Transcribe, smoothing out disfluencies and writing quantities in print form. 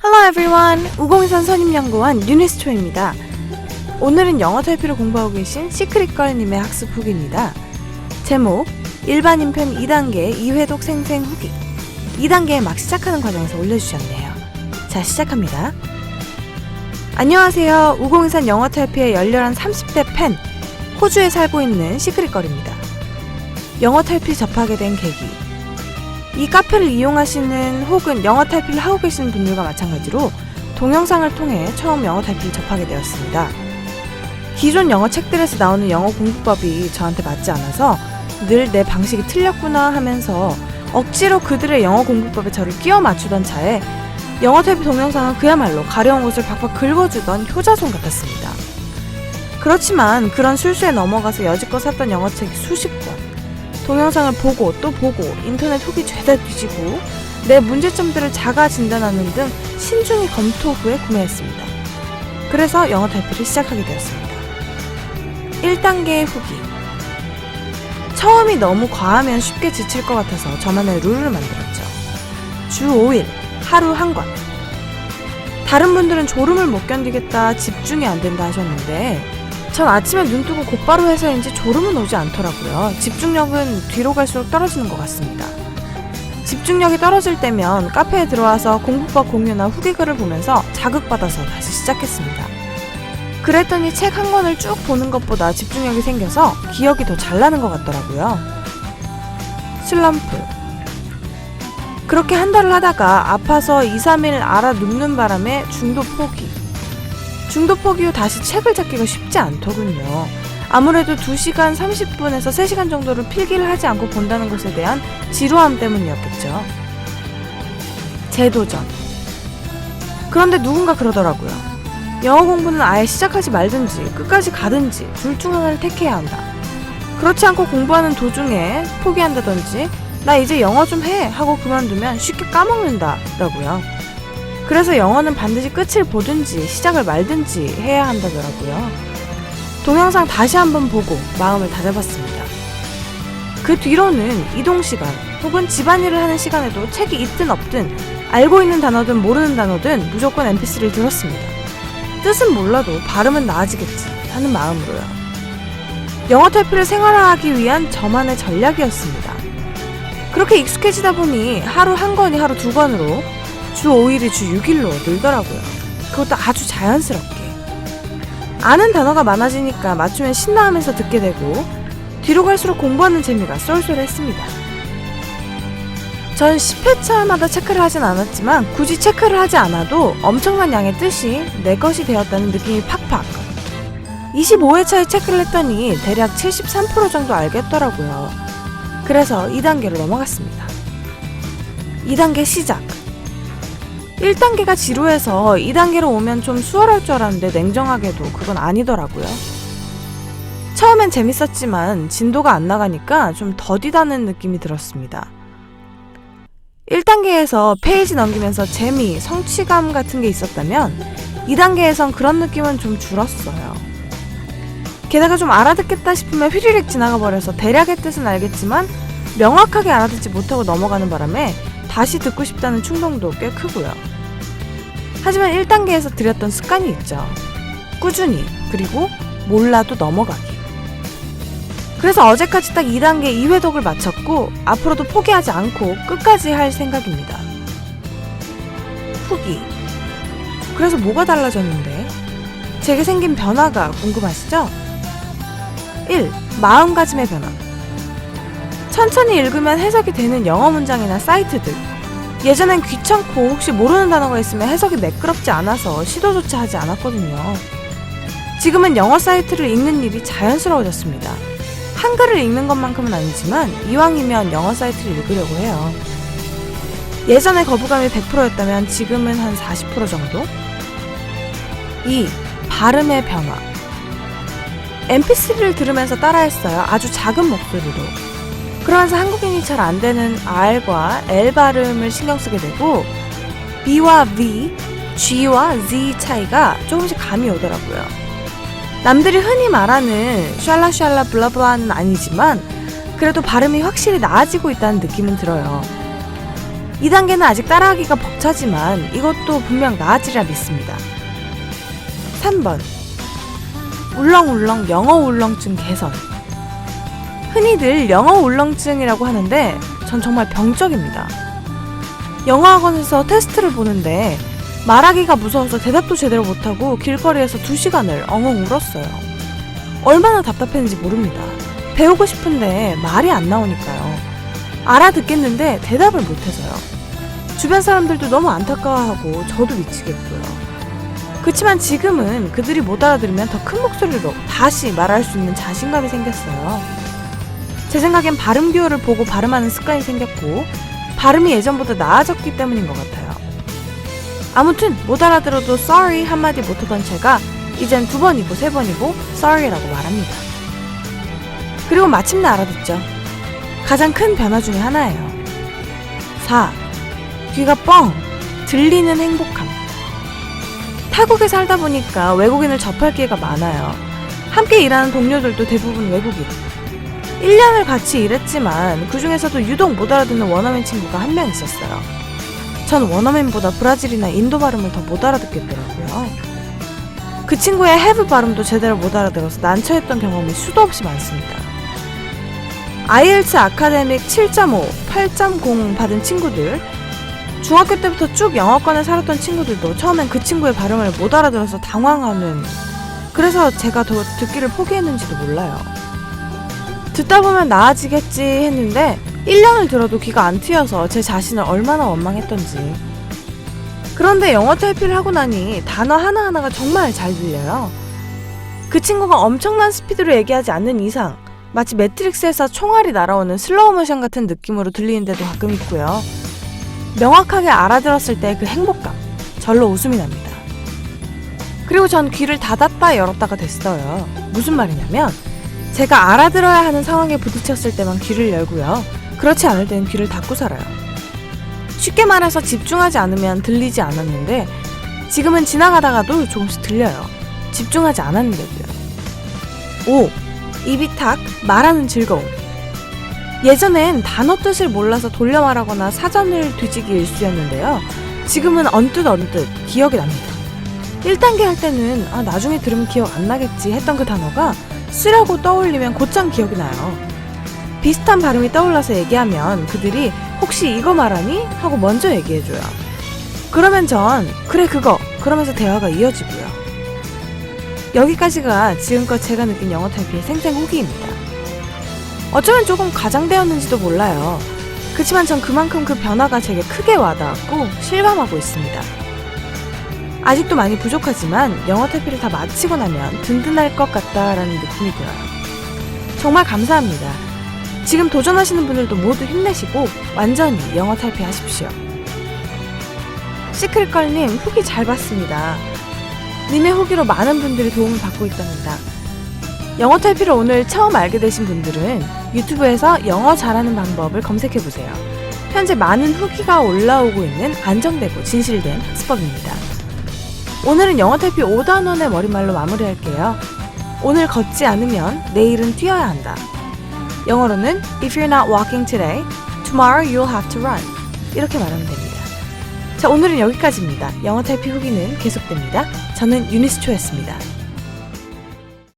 Hello everyone! 우공산 선임연구원 유니스초입니다. 오늘은 영어 탈피를 공부하고 계신 시크릿걸님의 학습 후기입니다. 제목, 일반인 편 2단계 2회독 생생 후기. 2단계 막 시작하는 과정에서 올려주셨네요. 자, 시작합니다. 안녕하세요. 우공산 영어 탈피의 열렬한 30대 팬, 호주에 살고 있는 시크릿걸입니다. 영어 탈피 접하게 된 계기. 이 카페를 이용하시는 혹은 영어 탈피를 하고 계시는 분들과 마찬가지로 동영상을 통해 처음 영어 탈피를 접하게 되었습니다. 기존 영어 책들에서 나오는 영어 공부법이 저한테 맞지 않아서 늘 내 방식이 틀렸구나 하면서 억지로 그들의 영어 공부법에 저를 끼워 맞추던 차에 영어 탈피 동영상은 그야말로 가려운 곳을 박박 긁어주던 효자손 같았습니다. 그렇지만 그런 술수에 넘어가서 여지껏 샀던 영어책이 수십 권, 동영상을 보고 또 보고 인터넷 후기 죄다 뒤지고 내 문제점들을 자가 진단하는 등 신중히 검토 후에 구매했습니다. 그래서 영어 탈피를 시작하게 되었습니다. 1단계의 후기. 처음이 너무 과하면 쉽게 지칠 것 같아서 저만의 룰을 만들었죠. 주 5일, 하루 한 권. 다른 분들은 졸음을 못 견디겠다, 집중이 안 된다 하셨는데 전 아침에 눈 뜨고 곧바로 해서인지 졸음은 오지 않더라고요. 집중력은 뒤로 갈수록 떨어지는 것 같습니다. 집중력이 떨어질 때면 카페에 들어와서 공부법 공유나 후기글을 보면서 자극받아서 다시 시작했습니다. 그랬더니 책 한 권을 쭉 보는 것보다 집중력이 생겨서 기억이 더 잘 나는 것 같더라고요. 슬럼프. 그렇게 한 달을 하다가 아파서 2-3일 알아 눕는 바람에 중도 포기. 중도 포기 후 다시 책을 잡기가 쉽지 않더군요. 아무래도 2시간 30분에서 3시간 정도를 필기를 하지 않고 본다는 것에 대한 지루함 때문이었겠죠. 재도전. 그런데 누군가 그러더라고요. 영어 공부는 아예 시작하지 말든지 끝까지 가든지 둘 중 하나를 택해야 한다. 그렇지 않고 공부하는 도중에 포기한다든지 나 이제 영어 좀 해 하고 그만두면 쉽게 까먹는다 라고요. 그래서 영어는 반드시 끝을 보든지 시작을 말든지 해야 한다더라고요. 동영상 다시 한번 보고 마음을 다잡았습니다. 그 뒤로는 이동시간 혹은 집안일을 하는 시간에도 책이 있든 없든 알고 있는 단어든 모르는 단어든 무조건 mp3를 들었습니다. 뜻은 몰라도 발음은 나아지겠지 하는 마음으로요. 영어 탈피를 생활화하기 위한 저만의 전략이었습니다. 그렇게 익숙해지다 보니 하루 한 권이 하루 2권으로 주 5일이 주 6일로 늘더라고요. 그것도 아주 자연스럽게. 아는 단어가 많아지니까 맞추면 신나하면서 듣게 되고 뒤로 갈수록 공부하는 재미가 쏠쏠했습니다. 전 10회차마다 체크를 하진 않았지만 굳이 체크를 하지 않아도 엄청난 양의 뜻이 내 것이 되었다는 느낌이 팍팍. 25회차에 체크를 했더니 대략 73% 정도 알겠더라고요. 그래서 2단계로 넘어갔습니다. 2단계 시작. 1단계가 지루해서 2단계로 오면 좀 수월할 줄 알았는데 냉정하게도 그건 아니더라고요. 처음엔 재밌었지만 진도가 안 나가니까 좀 더디다는 느낌이 들었습니다. 1단계에서 페이지 넘기면서 재미, 성취감 같은 게 있었다면 2단계에선 그런 느낌은 좀 줄었어요. 게다가 좀 알아듣겠다 싶으면 휘리릭 지나가 버려서 대략의 뜻은 알겠지만 명확하게 알아듣지 못하고 넘어가는 바람에 다시 듣고 싶다는 충동도 꽤 크고요. 하지만 1단계에서 들였던 습관이 있죠. 꾸준히, 그리고 몰라도 넘어가기. 그래서 어제까지 딱 2단계 2회독을 마쳤고 앞으로도 포기하지 않고 끝까지 할 생각입니다. 후기. 그래서 뭐가 달라졌는데? 제게 생긴 변화가 궁금하시죠? 1. 마음가짐의 변화. 천천히 읽으면 해석이 되는 영어 문장이나 사이트들. 예전엔 귀찮고 혹시 모르는 단어가 있으면 해석이 매끄럽지 않아서 시도조차 하지 않았거든요. 지금은 영어 사이트를 읽는 일이 자연스러워졌습니다. 한글을 읽는 것만큼은 아니지만 이왕이면 영어 사이트를 읽으려고 해요. 예전에 거부감이 100%였다면 지금은 한 40% 정도? 2. 발음의 변화. mp3를 들으면서 따라했어요. 아주 작은 목소리로. 그러면서 한국인이 잘 안되는 R과 L 발음을 신경쓰게 되고 B와 V, G와 Z 차이가 조금씩 감이 오더라고요. 남들이 흔히 말하는 샬라샬라 블라블라는 아니지만 그래도 발음이 확실히 나아지고 있다는 느낌은 들어요. 2단계는 아직 따라하기가 벅차지만 이것도 분명 나아지리라 믿습니다. 3번. 울렁울렁 영어 울렁증 개선. 흔히들 영어 울렁증이라고 하는데 전 정말 병적입니다. 영어 학원에서 테스트를 보는데 말하기가 무서워서 대답도 제대로 못하고 길거리에서 2시간을 엉엉 울었어요. 얼마나 답답했는지 모릅니다. 배우고 싶은데 말이 안 나오니까요. 알아듣겠는데 대답을 못해서요. 주변 사람들도 너무 안타까워하고 저도 미치겠고요. 그치만 지금은 그들이 못 알아들으면 더 큰 목소리로 다시 말할 수 있는 자신감이 생겼어요. 제 생각엔 발음 기호를 보고 발음하는 습관이 생겼고 발음이 예전보다 나아졌기 때문인 것 같아요. 아무튼 못 알아들어도 sorry 한마디 못하던 제가 이젠 2번이고 3번이고 sorry라고 말합니다. 그리고 마침내 알아듣죠. 가장 큰 변화 중에 하나예요. 4. 귀가 뻥 들리는 행복함. 타국에 살다 보니까 외국인을 접할 기회가 많아요. 함께 일하는 동료들도 대부분 외국인. 1년을 같이 일했지만 그 중에서도 유독 못 알아듣는 원어민 친구가 한 명 있었어요. 전 원어민보다 브라질이나 인도 발음을 더 못 알아듣겠더라고요. 그 친구의 have 발음도 제대로 못 알아들어서 난처했던 경험이 수도 없이 많습니다. IELTS 아카데믹 7.5, 8.0 받은 친구들, 중학교 때부터 쭉 영어권에 살았던 친구들도 처음엔 그 친구의 발음을 못 알아들어서 당황하는, 그래서 제가 더 듣기를 포기했는지도 몰라요. 듣다 보면 나아지겠지 했는데 1년을 들어도 귀가 안 트여서 제 자신을 얼마나 원망했던지. 그런데 영어 탈피를 하고 나니 단어 하나하나가 정말 잘 들려요. 그 친구가 엄청난 스피드로 얘기하지 않는 이상 마치 매트릭스에서 총알이 날아오는 슬로우 모션 같은 느낌으로 들리는 데도 가끔 있고요. 명확하게 알아들었을 때 그 행복감, 절로 웃음이 납니다. 그리고 전 귀를 닫았다 열었다가 됐어요. 무슨 말이냐면 제가 알아들어야 하는 상황에 부딪혔을 때만 귀를 열고요. 그렇지 않을 때는 귀를 닫고 살아요. 쉽게 말해서 집중하지 않으면 들리지 않았는데 지금은 지나가다가도 조금씩 들려요. 집중하지 않았는데도요. 5. 입이 탁 말하는 즐거움. 예전엔 단어 뜻을 몰라서 돌려 말하거나 사전을 뒤지기 일쑤였는데요. 지금은 언뜻 기억이 납니다. 1단계 할 때는 나중에 들으면 기억 안 나겠지 했던 그 단어가 쓰라고 떠올리면 곧장 기억이 나요. 비슷한 발음이 떠올라서 얘기하면 그들이 혹시 이거 말하니? 하고 먼저 얘기해줘요. 그러면 전 그래 그거 그러면서 대화가 이어지고요. 여기까지가 지금껏 제가 느낀 영어 탈피의 생생 후기입니다. 어쩌면 조금 과장되었는지도 몰라요. 그치만 전 그만큼 그 변화가 제게 크게 와닿았고 실감하고 있습니다. 아직도 많이 부족하지만 영어 탈피를 다 마치고 나면 든든할 것 같다라는 느낌이 들어요. 정말 감사합니다. 지금 도전하시는 분들도 모두 힘내시고 완전히 영어 탈피하십시오. 시크릿걸님 후기 잘 봤습니다. 님의 후기로 많은 분들이 도움을 받고 있답니다. 영어 탈피를 오늘 처음 알게 되신 분들은 유튜브에서 영어 잘하는 방법을 검색해보세요. 현재 많은 후기가 올라오고 있는 안정되고 진실된 학습법입니다. 오늘은 영어 탈피 5단원의 머릿말로 마무리할게요. 오늘 걷지 않으면 내일은 뛰어야 한다. 영어로는 If you're not walking today, tomorrow you'll have to run. 이렇게 말하면 됩니다. 자, 오늘은 여기까지입니다. 영어 탈피 후기는 계속됩니다. 저는 유니스초였습니다.